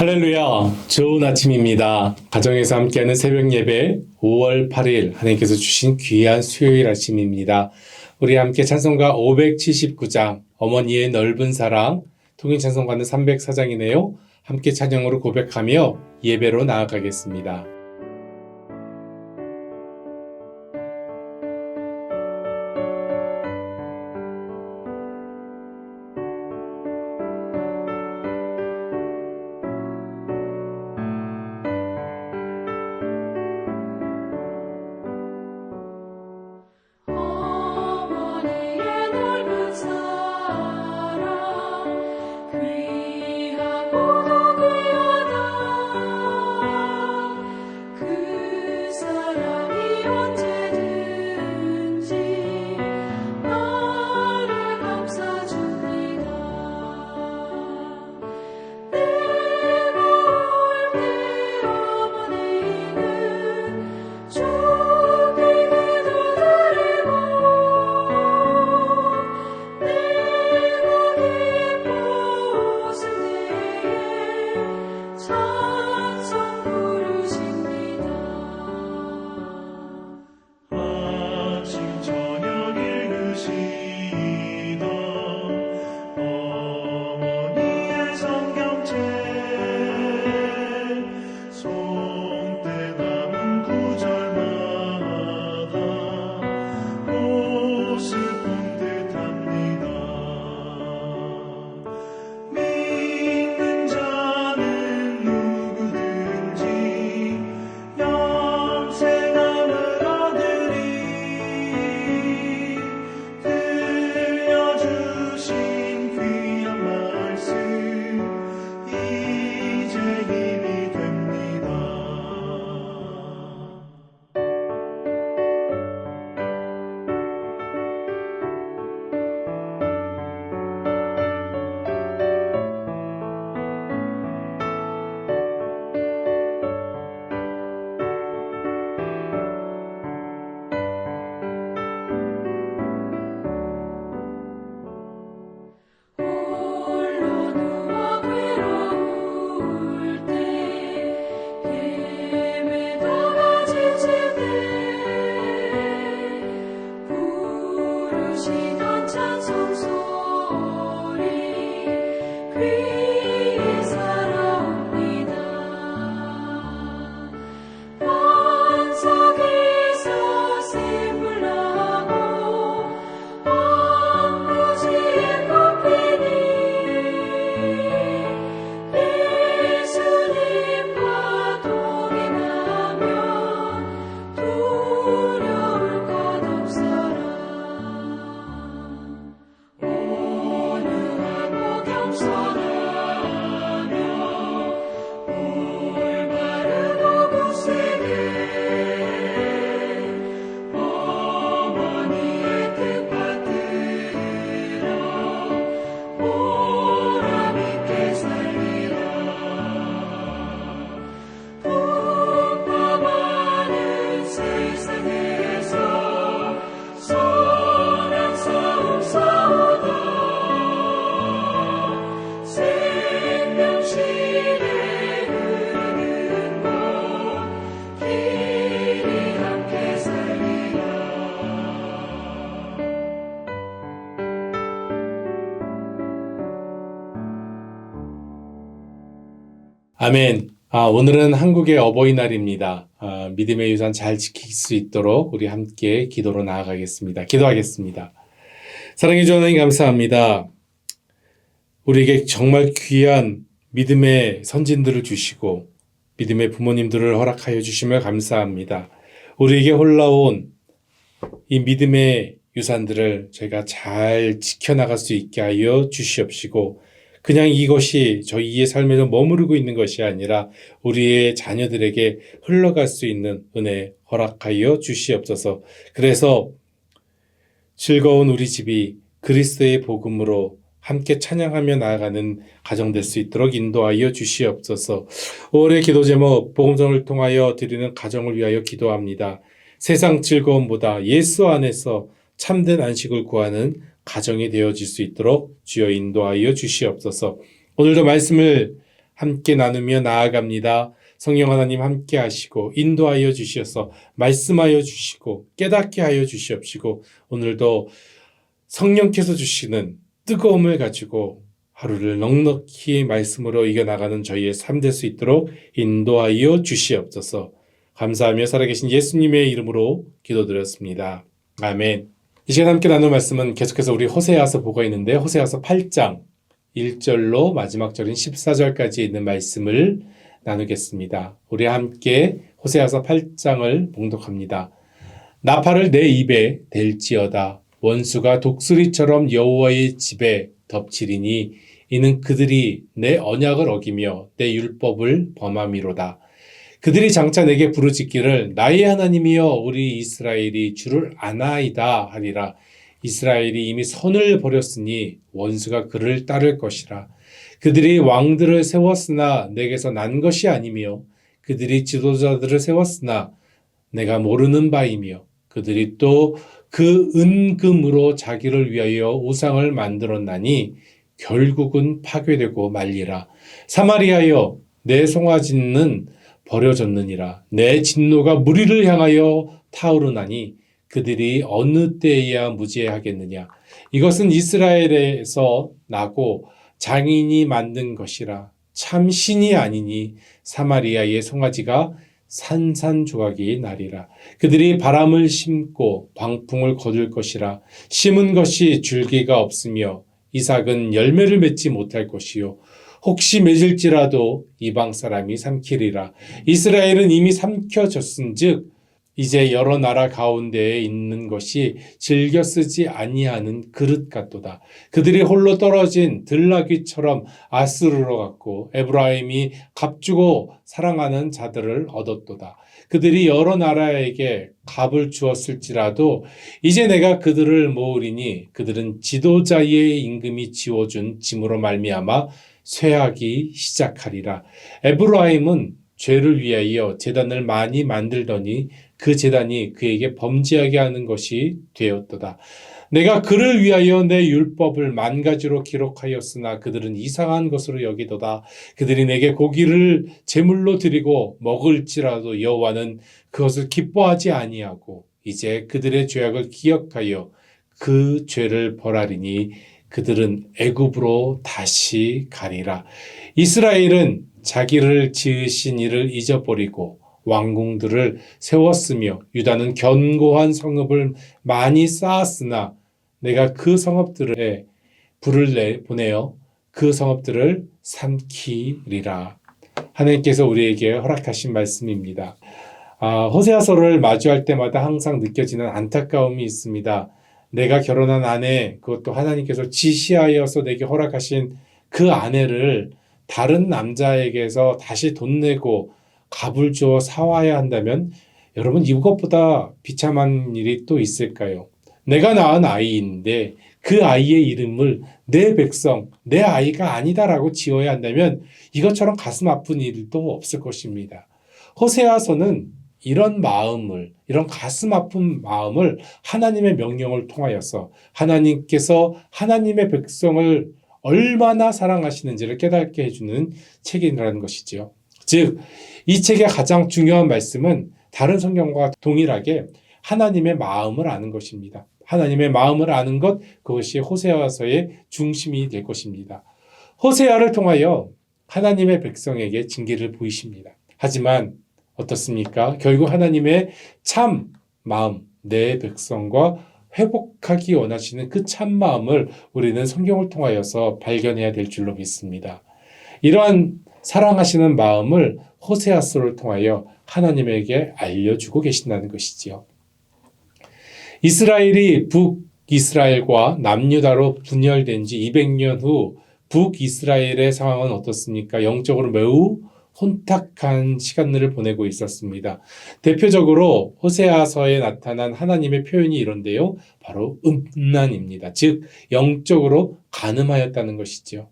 할렐루야, 좋은 아침입니다. 가정에서 함께하는 새벽 예배 5월 8일 하나님께서 주신 귀한 수요일 아침입니다. 우리 함께 찬송가 579장 어머니의 넓은 사랑 통일 찬송가는 304장이네요. 함께 찬양으로 고백하며 예배로 나아가겠습니다. 아멘. 오늘은 한국의 어버이날입니다. 믿음의 유산 잘 지킬 수 있도록 우리 함께 기도로 나아가겠습니다. 기도하겠습니다. 사랑해 주님 하나님 감사합니다. 우리에게 정말 귀한 믿음의 선진들을 주시고 믿음의 부모님들을 허락하여 주시며 감사합니다. 우리에게 홀라온 이 믿음의 유산들을 저희가 잘 지켜나갈 수 있게 하여 주시옵시고 그냥 이것이 저희의 삶에서 머무르고 있는 것이 아니라 우리의 자녀들에게 흘러갈 수 있는 은혜 허락하여 주시옵소서. 그래서 즐거운 우리 집이 그리스도의 복음으로 함께 찬양하며 나아가는 가정 될 수 있도록 인도하여 주시옵소서. 5월의 기도 제목 복음성을 통하여 드리는 가정을 위하여 기도합니다. 세상 즐거움보다 예수 안에서 참된 안식을 구하는 가정이 되어질 수 있도록 주여 인도하여 주시옵소서. 오늘도 말씀을 함께 나누며 나아갑니다. 성령 하나님 함께 하시고 인도하여 주시어서 말씀하여 주시고 깨닫게 하여 주시옵시고 오늘도 성령께서 주시는 뜨거움을 가지고 하루를 넉넉히 말씀으로 이겨나가는 저희의 삶 될 수 있도록 인도하여 주시옵소서. 감사하며 살아계신 예수님의 이름으로 기도드렸습니다. 아멘. 이 시간 함께 나눌 말씀은 계속해서 우리 호세아서 보고 있는데 호세아서 8장 1절로 마지막 절인 14절까지 있는 말씀을 나누겠습니다. 우리 함께 호세아서 8장을 봉독합니다. 나팔을 내 입에 댈지어다. 원수가 독수리처럼 여호와의 집에 덮치리니 이는 그들이 내 언약을 어기며 내 율법을 범함이로다. 그들이 장차 내게 부르짖기를 나의 하나님이여 우리 이스라엘이 주를 아나이다 하리라. 이스라엘이 이미 선을 버렸으니 원수가 그를 따를 것이라. 그들이 왕들을 세웠으나 내게서 난 것이 아니며 그들이 지도자들을 세웠으나 내가 모르는 바이며 그들이 또 그 은금으로 자기를 위하여 우상을 만들었나니 결국은 파괴되고 말리라. 사마리아여 내 송아지는 버려졌느니라. 내 진노가 무리를 향하여 타오르나니 그들이 어느 때에야 무죄하겠느냐. 이것은 이스라엘에서 나고 장인이 만든 것이라. 참 신이 아니니 사마리아의 송아지가 산산조각이 나리라. 그들이 바람을 심고 광풍을 거둘 것이라. 심은 것이 줄기가 없으며 이삭은 열매를 맺지 못할 것이요 혹시 맺을지라도 이방 사람이 삼키리라. 이스라엘은 이미 삼켜졌은즉 이제 여러 나라 가운데에 있는 것이 즐겨 쓰지 아니하는 그릇 같도다. 그들이 홀로 떨어진 들나귀처럼 아스르로 갔고 에브라임이 값주고 사랑하는 자들을 얻었도다. 그들이 여러 나라에게 값을 주었을지라도 이제 내가 그들을 모으리니 그들은 지도자의 임금이 지워준 짐으로 말미암아 쇠하기 시작하리라. 에브라임은 죄를 위하여 제단을 많이 만들더니 그 제단이 그에게 범죄하게 하는 것이 되었도다. 내가 그를 위하여 내 율법을 만 가지로 기록하였으나 그들은 이상한 것으로 여기도다. 그들이 내게 고기를 제물로 드리고 먹을지라도 여호와는 그것을 기뻐하지 아니하고 이제 그들의 죄악을 기억하여 그 죄를 벌하리니 그들은 애굽으로 다시 가리라. 이스라엘은 자기를 지으신 이를 잊어버리고 왕궁들을 세웠으며 유다는 견고한 성읍을 많이 쌓았으나 내가 그 성읍들에 불을 보내어 그 성읍들을 삼키리라. 하나님께서 우리에게 허락하신 말씀입니다. 호세아서를 마주할 때마다 항상 느껴지는 안타까움이 있습니다. 내가 결혼한 아내, 그것도 하나님께서 지시하여서 내게 허락하신 그 아내를 다른 남자에게서 다시 돈 내고 값을 주어 사와야 한다면 여러분 이것보다 비참한 일이 또 있을까요? 내가 낳은 아이인데 그 아이의 이름을 내 백성, 내 아이가 아니다라고 지어야 한다면 이것처럼 가슴 아픈 일도 없을 것입니다. 호세아서는 이런 마음을, 이런 가슴 아픈 마음을 하나님의 명령을 통하여서 하나님께서 하나님의 백성을 얼마나 사랑하시는지를 깨닫게 해주는 책이라는 것이지요. 즉, 이 책의 가장 중요한 말씀은 다른 성경과 동일하게 하나님의 마음을 아는 것입니다. 하나님의 마음을 아는 것, 그것이 호세아서의 중심이 될 것입니다. 호세아를 통하여 하나님의 백성에게 징계를 보이십니다. 하지만 어떻습니까? 결국 하나님의 참 마음, 내 백성과 회복하기 원하시는 그 참 마음을 우리는 성경을 통하여서 발견해야 될 줄로 믿습니다. 이러한 사랑하시는 마음을 호세아서를 통하여 하나님에게 알려주고 계신다는 것이지요. 이스라엘이 북이스라엘과 남유다로 분열된 지 200년 후 북이스라엘의 상황은 어떻습니까? 영적으로 매우 혼탁한 시간들을 보내고 있었습니다. 대표적으로 호세아서에 나타난 하나님의 표현이 이런데요. 바로 음란입니다. 즉 영적으로 간음하였다는 것이죠.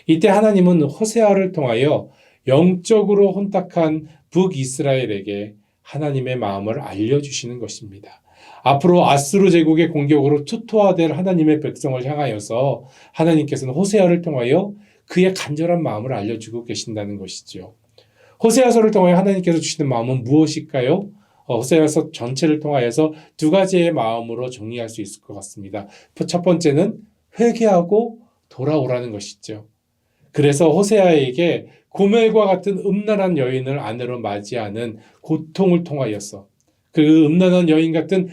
이때 하나님은 호세아를 통하여 영적으로 혼탁한 북이스라엘에게 하나님의 마음을 알려주시는 것입니다. 앞으로 아수르 제국의 공격으로 투토화될 하나님의 백성을 향하여서 하나님께서는 호세아를 통하여 그의 간절한 마음을 알려주고 계신다는 것이죠. 호세아서를 통하여 하나님께서 주시는 마음은 무엇일까요? 호세아서 전체를 통하여서 두 가지의 마음으로 정리할 수 있을 것 같습니다. 첫 번째는 회개하고 돌아오라는 것이죠. 그래서 호세아에게 고멜과 같은 음란한 여인을 아내로 맞이하는 고통을 통하여서 그 음란한 여인 같은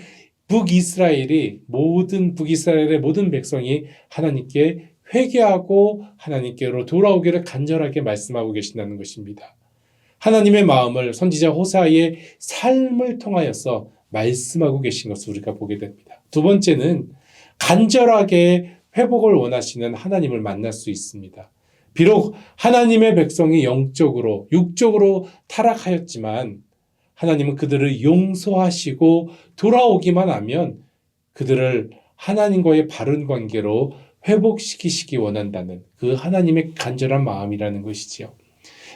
북이스라엘의 모든 백성이 하나님께 회개하고 하나님께로 돌아오기를 간절하게 말씀하고 계신다는 것입니다. 하나님의 마음을 선지자 호세아의 삶을 통하여서 말씀하고 계신 것을 우리가 보게 됩니다. 두 번째는 간절하게 회복을 원하시는 하나님을 만날 수 있습니다. 비록 하나님의 백성이 영적으로, 육적으로 타락하였지만 하나님은 그들을 용서하시고 돌아오기만 하면 그들을 하나님과의 바른 관계로 회복시키시기 원한다는 그 하나님의 간절한 마음이라는 것이지요.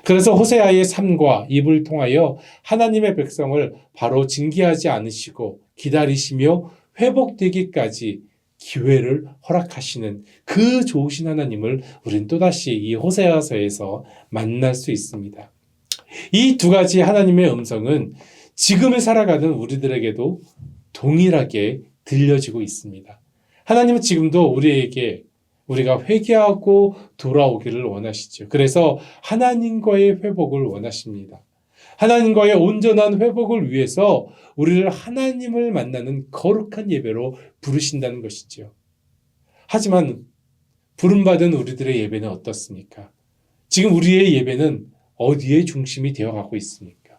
그래서 호세아의 삶과 입을 통하여 하나님의 백성을 바로 징계하지 않으시고 기다리시며 회복되기까지 기회를 허락하시는 그 좋으신 하나님을 우리는 또다시 이 호세아서에서 만날 수 있습니다. 이 두 가지 하나님의 음성은 지금을 살아가는 우리들에게도 동일하게 들려지고 있습니다. 하나님은 지금도 우리에게 우리가 회개하고 돌아오기를 원하시죠. 그래서 하나님과의 회복을 원하십니다. 하나님과의 온전한 회복을 위해서 우리를 하나님을 만나는 거룩한 예배로 부르신다는 것이죠. 하지만 부름받은 우리들의 예배는 어떻습니까? 지금 우리의 예배는 어디에 중심이 되어가고 있습니까?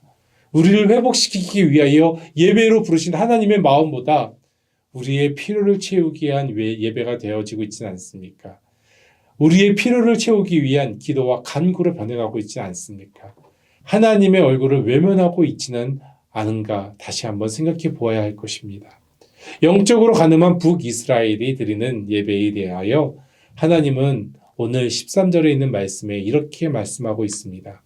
우리를 회복시키기 위하여 예배로 부르신 하나님의 마음보다 우리의 필요를 채우기 위한 예배가 되어지고 있지는 않습니까? 우리의 필요를 채우기 위한 기도와 간구로 변해가고 있지 않습니까? 하나님의 얼굴을 외면하고 있지는 않은가 다시 한번 생각해 보아야 할 것입니다. 영적으로 가늠한 북이스라엘이 드리는 예배에 대하여 하나님은 오늘 13절에 있는 말씀에 이렇게 말씀하고 있습니다.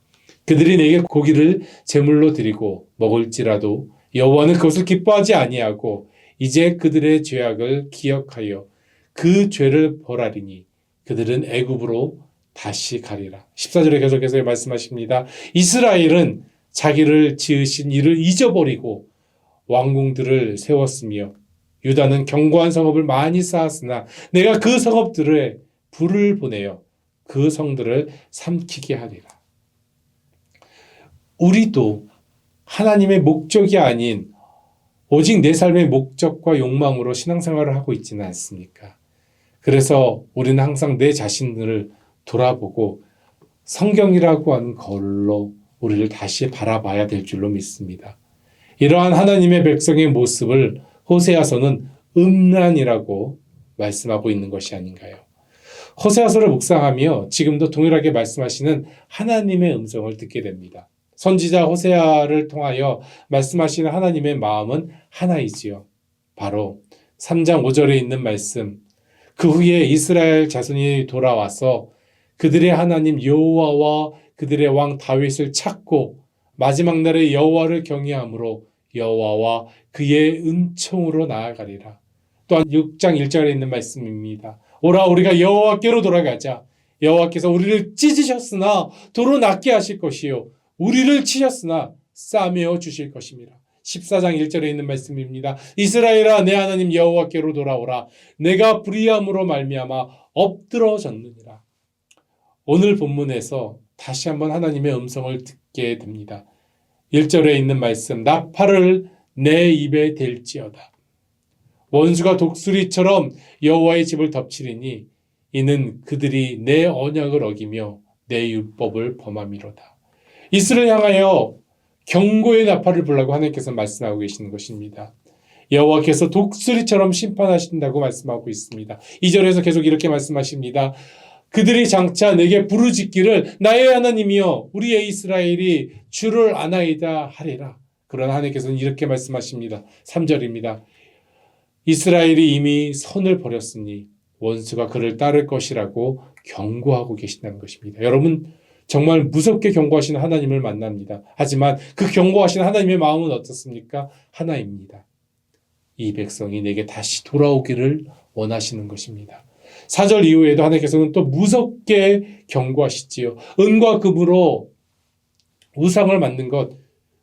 그들이 내게 고기를 제물로 드리고 먹을지라도 여호와는 그것을 기뻐하지 아니하고 이제 그들의 죄악을 기억하여 그 죄를 벌하리니 그들은 애굽으로 다시 가리라. 14절에 계속해서 말씀하십니다. 이스라엘은 자기를 지으신 이를 잊어버리고 왕궁들을 세웠으며 유다는 견고한 성읍을 많이 쌓았으나 내가 그 성읍들에 불을 보내어 그 성들을 삼키게 하리라. 우리도 하나님의 목적이 아닌 오직 내 삶의 목적과 욕망으로 신앙생활을 하고 있지는 않습니까? 그래서 우리는 항상 내 자신을 돌아보고 성경이라고 하는 걸로 우리를 다시 바라봐야 될 줄로 믿습니다. 이러한 하나님의 백성의 모습을 호세아서는 음란이라고 말씀하고 있는 것이 아닌가요? 호세아서를 묵상하며 지금도 동일하게 말씀하시는 하나님의 음성을 듣게 됩니다. 선지자 호세아를 통하여 말씀하시는 하나님의 마음은 하나이지요. 바로 3장 5절에 있는 말씀. 그 후에 이스라엘 자손이 돌아와서 그들의 하나님 여호와와 그들의 왕 다윗을 찾고 마지막 날에 여호와를 경외함으로 여호와와 그의 은총으로 나아가리라. 또한 6장 1절에 있는 말씀입니다. 오라 우리가 여호와께로 돌아가자. 여호와께서 우리를 찢으셨으나 도로 낫게 하실 것이요 우리를 치셨으나 싸매어 주실 것입니다. 14장 1절에 있는 말씀입니다. 이스라엘아 내 하나님 여호와께로 돌아오라. 내가 불의함으로 말미암아 엎드러졌느니라. 오늘 본문에서 다시 한번 하나님의 음성을 듣게 됩니다. 1절에 있는 말씀 나팔을 내 입에 댈지어다. 원수가 독수리처럼 여호와의 집을 덮치리니 이는 그들이 내 언약을 어기며 내 율법을 범함이로다. 이스라엘 향하여 경고의 나팔을 불라고 하나님께서 말씀하고 계시는 것입니다. 여호와께서 독수리처럼 심판하신다고 말씀하고 있습니다. 2절에서 계속 이렇게 말씀하십니다. 그들이 장차 내게 부르짖기를 나의 하나님이여 우리의 이스라엘이 주를 아나이다 하리라. 그러나 하나님께서는 이렇게 말씀하십니다. 3절입니다. 이스라엘이 이미 선을 버렸으니 원수가 그를 따를 것이라고 경고하고 계신다는 것입니다. 여러분 정말 무섭게 경고하시는 하나님을 만납니다. 하지만 그 경고하시는 하나님의 마음은 어떻습니까? 하나입니다. 이 백성이 내게 다시 돌아오기를 원하시는 것입니다. 4절 이후에도 하나님께서는 또 무섭게 경고하시지요. 은과 금으로 우상을 만든 것,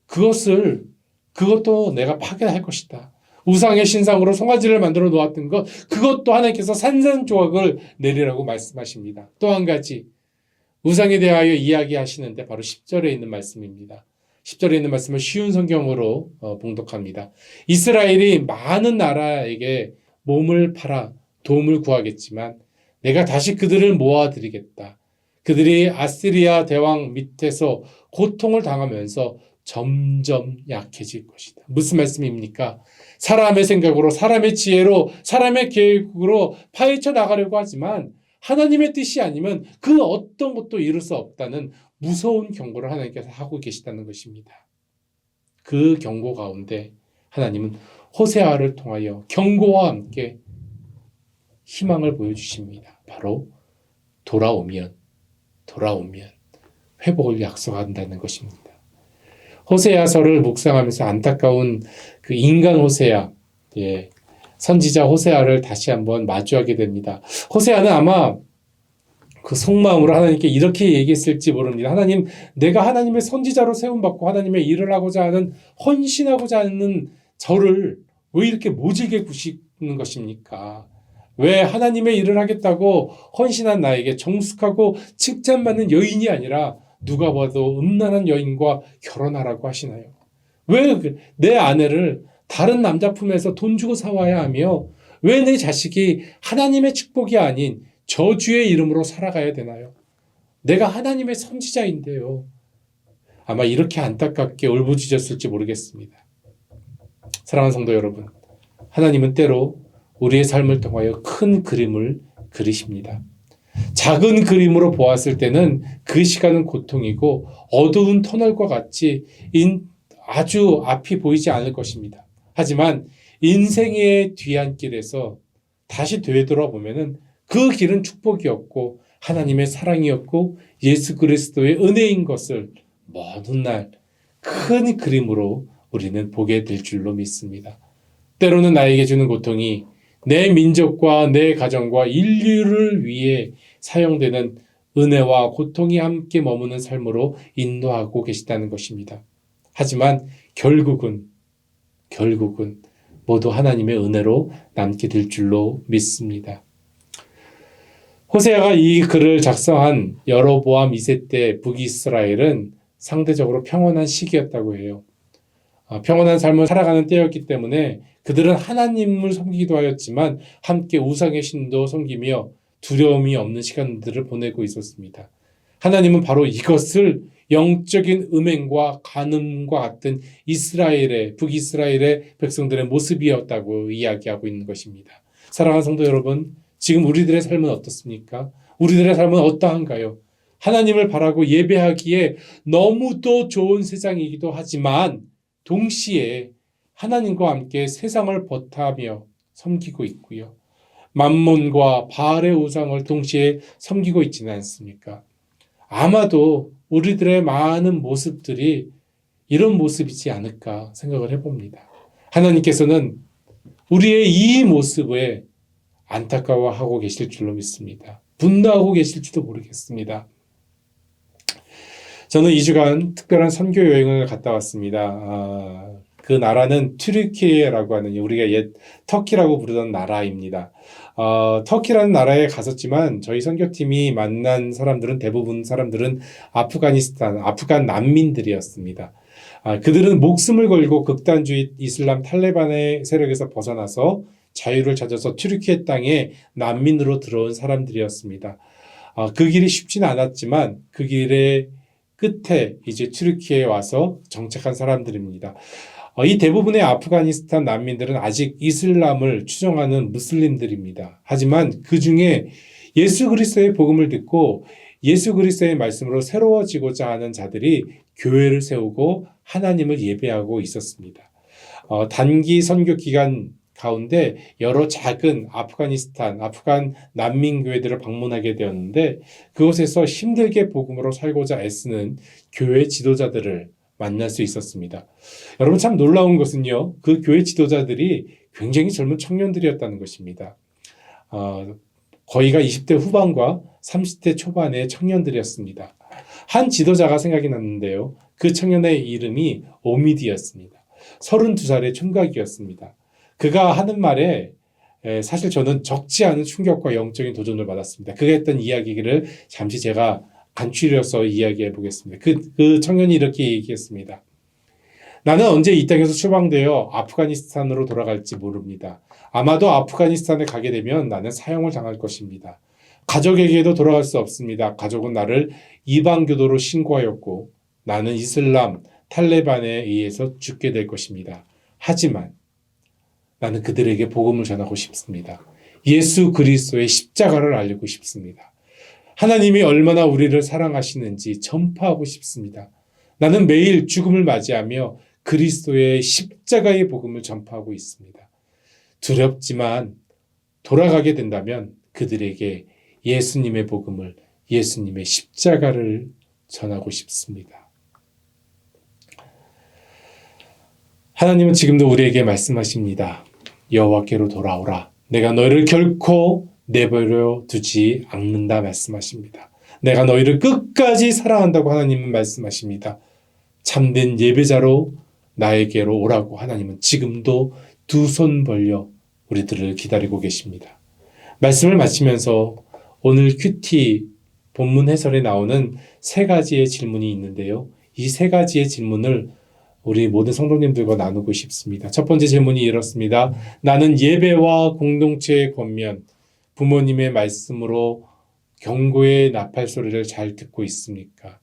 그것도 내가 파괴할 것이다. 우상의 신상으로 송아지를 만들어 놓았던 것, 그것도 하나님께서 산산조각을 내리라고 말씀하십니다. 또 한 가지, 우상에 대하여 이야기하시는데 바로 10절에 있는 말씀입니다. 10절에 있는 말씀을 쉬운 성경으로 봉독합니다. 이스라엘이 많은 나라에게 몸을 팔아 도움을 구하겠지만 내가 다시 그들을 모아드리겠다. 그들이 아시리아 대왕 밑에서 고통을 당하면서 점점 약해질 것이다. 무슨 말씀입니까? 사람의 생각으로, 사람의 지혜로, 사람의 계획으로 파헤쳐 나가려고 하지만 하나님의 뜻이 아니면 그 어떤 것도 이룰 수 없다는 무서운 경고를 하나님께서 하고 계시다는 것입니다. 그 경고 가운데 하나님은 호세아를 통하여 경고와 함께 희망을 보여주십니다. 바로 돌아오면 회복을 약속한다는 것입니다. 호세아서를 묵상하면서 안타까운 그 인간 호세아, 선지자 호세아를 다시 한번 마주하게 됩니다. 호세아는 아마 그 속마음으로 하나님께 이렇게 얘기했을지 모릅니다. 하나님, 내가 하나님의 선지자로 세움받고 하나님의 일을 하고자 하는, 헌신하고자 하는 저를 왜 이렇게 모질게 구시는 것입니까? 왜 하나님의 일을 하겠다고 헌신한 나에게 정숙하고 칭찬받는 여인이 아니라 누가 봐도 음란한 여인과 결혼하라고 하시나요? 왜 내 아내를 다른 남자 품에서 돈 주고 사와야 하며 왜 내 자식이 하나님의 축복이 아닌 저주의 이름으로 살아가야 되나요? 내가 하나님의 선지자인데요. 아마 이렇게 안타깝게 울부짖었을지 모르겠습니다. 사랑하는 성도 여러분, 하나님은 때로 우리의 삶을 통하여 큰 그림을 그리십니다. 작은 그림으로 보았을 때는 그 시간은 고통이고 어두운 터널과 같이 아주 앞이 보이지 않을 것입니다. 하지만 인생의 뒤안길에서 다시 되돌아보면은 그 길은 축복이었고 하나님의 사랑이었고 예수 그리스도의 은혜인 것을 먼 훗날 큰 그림으로 우리는 보게 될 줄로 믿습니다. 때로는 나에게 주는 고통이 내 민족과 내 가정과 인류를 위해 사용되는 은혜와 고통이 함께 머무는 삶으로 인도하고 계시다는 것입니다. 하지만 결국은 모두 하나님의 은혜로 남게 될 줄로 믿습니다. 호세아가 이 글을 작성한 여로보암 2세 때 북이스라엘은 상대적으로 평온한 시기였다고 해요. 평온한 삶을 살아가는 때였기 때문에 그들은 하나님을 섬기기도 하였지만 함께 우상의 신도 섬기며 두려움이 없는 시간들을 보내고 있었습니다. 하나님은 바로 이것을 영적인 음행과 간음과 같은 북이스라엘의 백성들의 모습이었다고 이야기하고 있는 것입니다. 사랑하는 성도 여러분, 지금 우리들의 삶은 어떻습니까? 우리들의 삶은 어떠한가요? 하나님을 바라고 예배하기에 너무도 좋은 세상이기도 하지만 동시에 하나님과 함께 세상을 버타며 섬기고 있고요. 만몬과 바알의 우상을 동시에 섬기고 있지는 않습니까? 아마도 우리들의 많은 모습들이 이런 모습이지 않을까 생각을 해봅니다. 하나님께서는 우리의 이 모습에 안타까워하고 계실 줄로 믿습니다. 분노하고 계실지도 모르겠습니다. 저는 2주간 특별한 선교 여행을 갔다 왔습니다. 그 나라는 튀르키예라고 하는 우리가 옛 터키라고 부르던 나라입니다. 터키라는 나라에 갔었지만 저희 선교팀이 만난 사람들은 대부분 사람들은 아프간 난민들이었습니다. 그들은 목숨을 걸고 극단주의 이슬람 탈레반의 세력에서 벗어나서 자유를 찾아서 튀르키예 땅에 난민으로 들어온 사람들이었습니다. 그 길이 쉽지는 않았지만 그 길의 끝에 이제 튀르키예에 와서 정착한 사람들입니다. 이 대부분의 아프가니스탄 난민들은 아직 이슬람을 추종하는 무슬림들입니다. 하지만 그 중에 예수 그리스도의 복음을 듣고 예수 그리스도의 말씀으로 새로워지고자 하는 자들이 교회를 세우고 하나님을 예배하고 있었습니다. 단기 선교 기간 가운데 여러 작은 아프간 난민교회들을 방문하게 되었는데 그곳에서 힘들게 복음으로 살고자 애쓰는 교회 지도자들을 만날 수 있었습니다. 여러분 참 놀라운 것은요. 그 교회 지도자들이 굉장히 젊은 청년들이었다는 것입니다. 거의가 20대 후반과 30대 초반의 청년들이었습니다. 한 지도자가 생각이 났는데요. 그 청년의 이름이 오미디였습니다. 32살의 총각이었습니다. 그가 하는 말에 사실 저는 적지 않은 충격과 영적인 도전을 받았습니다. 그가 했던 이야기를 잠시 제가 간추려서 이야기해 보겠습니다. 그 청년이 이렇게 얘기했습니다. 나는 언제 이 땅에서 추방되어 아프가니스탄으로 돌아갈지 모릅니다. 아마도 아프가니스탄에 가게 되면 나는 사형을 당할 것입니다. 가족에게도 돌아갈 수 없습니다. 가족은 나를 이방교도로 신고하였고 나는 이슬람 탈레반에 의해서 죽게 될 것입니다. 하지만 나는 그들에게 복음을 전하고 싶습니다. 예수 그리스도의 십자가를 알리고 싶습니다. 하나님이 얼마나 우리를 사랑하시는지 전파하고 싶습니다. 나는 매일 죽음을 맞이하며 그리스도의 십자가의 복음을 전파하고 있습니다. 두렵지만 돌아가게 된다면 그들에게 예수님의 복음을, 예수님의 십자가를 전하고 싶습니다. 하나님은 지금도 우리에게 말씀하십니다. 여호와께로 돌아오라. 내가 너희를 결코 내버려 두지 않는다 말씀하십니다. 내가 너희를 끝까지 사랑한다고 하나님은 말씀하십니다. 참된 예배자로 나에게로 오라고 하나님은 지금도 두 손 벌려 우리들을 기다리고 계십니다. 말씀을 마치면서 오늘 큐티 본문 해설에 나오는 세 가지의 질문이 있는데요. 이 세 가지의 질문을 우리 모든 성도님들과 나누고 싶습니다. 첫 번째 질문이 이렇습니다. 나는 예배와 공동체의 권면, 부모님의 말씀으로 경고의 나팔 소리를 잘 듣고 있습니까?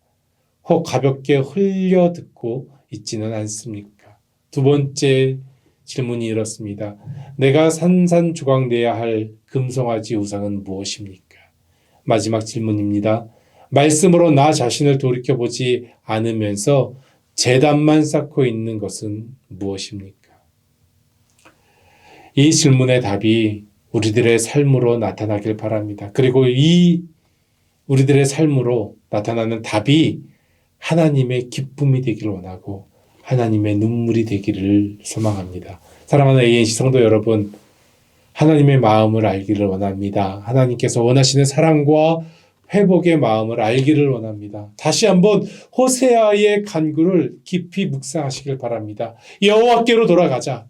혹 가볍게 흘려 듣고 있지는 않습니까? 두 번째 질문이 이렇습니다. 내가 산산조각내야 할 금송아지 우상은 무엇입니까? 마지막 질문입니다. 말씀으로 나 자신을 돌이켜보지 않으면서 제단만 쌓고 있는 것은 무엇입니까? 이 질문의 답이 우리들의 삶으로 나타나길 바랍니다. 그리고 이 우리들의 삶으로 나타나는 답이 하나님의 기쁨이 되기를 원하고 하나님의 눈물이 되기를 소망합니다. 사랑하는 ANC 성도 여러분, 하나님의 마음을 알기를 원합니다. 하나님께서 원하시는 사랑과 회복의 마음을 알기를 원합니다. 다시 한번 호세아의 간구를 깊이 묵상하시길 바랍니다. 여호와께로 돌아가자.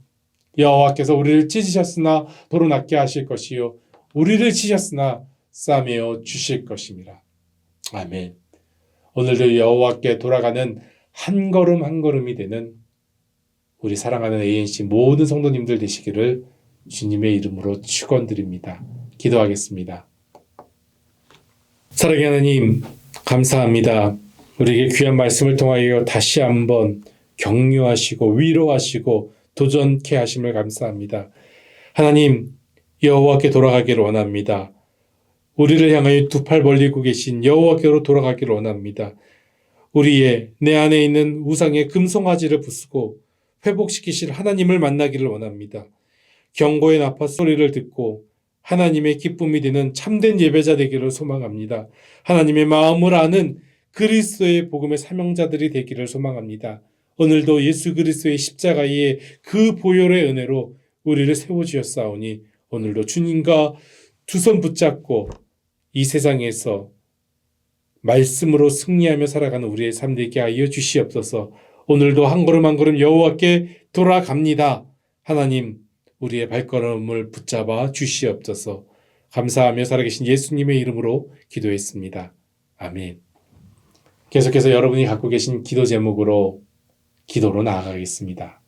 여호와께서 우리를 찢으셨으나 도로 낫게 하실 것이요 우리를 치셨으나 싸매어 주실 것입니다. 아멘. 오늘도 여호와께 돌아가는 한 걸음 한 걸음이 되는 우리 사랑하는 ANC 모든 성도님들 되시기를 주님의 이름으로 축원드립니다. 기도하겠습니다. 사랑의 하나님, 감사합니다. 우리에게 귀한 말씀을 통하여 다시 한번 격려하시고 위로하시고 도전케 하심을 감사합니다. 하나님, 여호와께 돌아가기를 원합니다. 우리를 향하여 두 팔 벌리고 계신 여호와께로 돌아가기를 원합니다. 우리의 내 안에 있는 우상의 금송아지를 부수고 회복시키실 하나님을 만나기를 원합니다. 경고의 나팔 소리를 듣고 하나님의 기쁨이 되는 참된 예배자 되기를 소망합니다. 하나님의 마음을 아는 그리스도의 복음의 사명자들이 되기를 소망합니다. 오늘도 예수 그리스도의 십자가의 그 보혈의 은혜로 우리를 세워주셨사오니 오늘도 주님과 두 손 붙잡고 이 세상에서 말씀으로 승리하며 살아가는 우리의 삶 되게 하여 주시옵소서. 오늘도 한 걸음 한 걸음 여호와께 돌아갑니다. 하나님, 우리의 발걸음을 붙잡아 주시옵소서. 감사하며 살아계신 예수님의 이름으로 기도했습니다. 아멘. 계속해서 여러분이 갖고 계신 기도 제목으로 기도로 나아가겠습니다.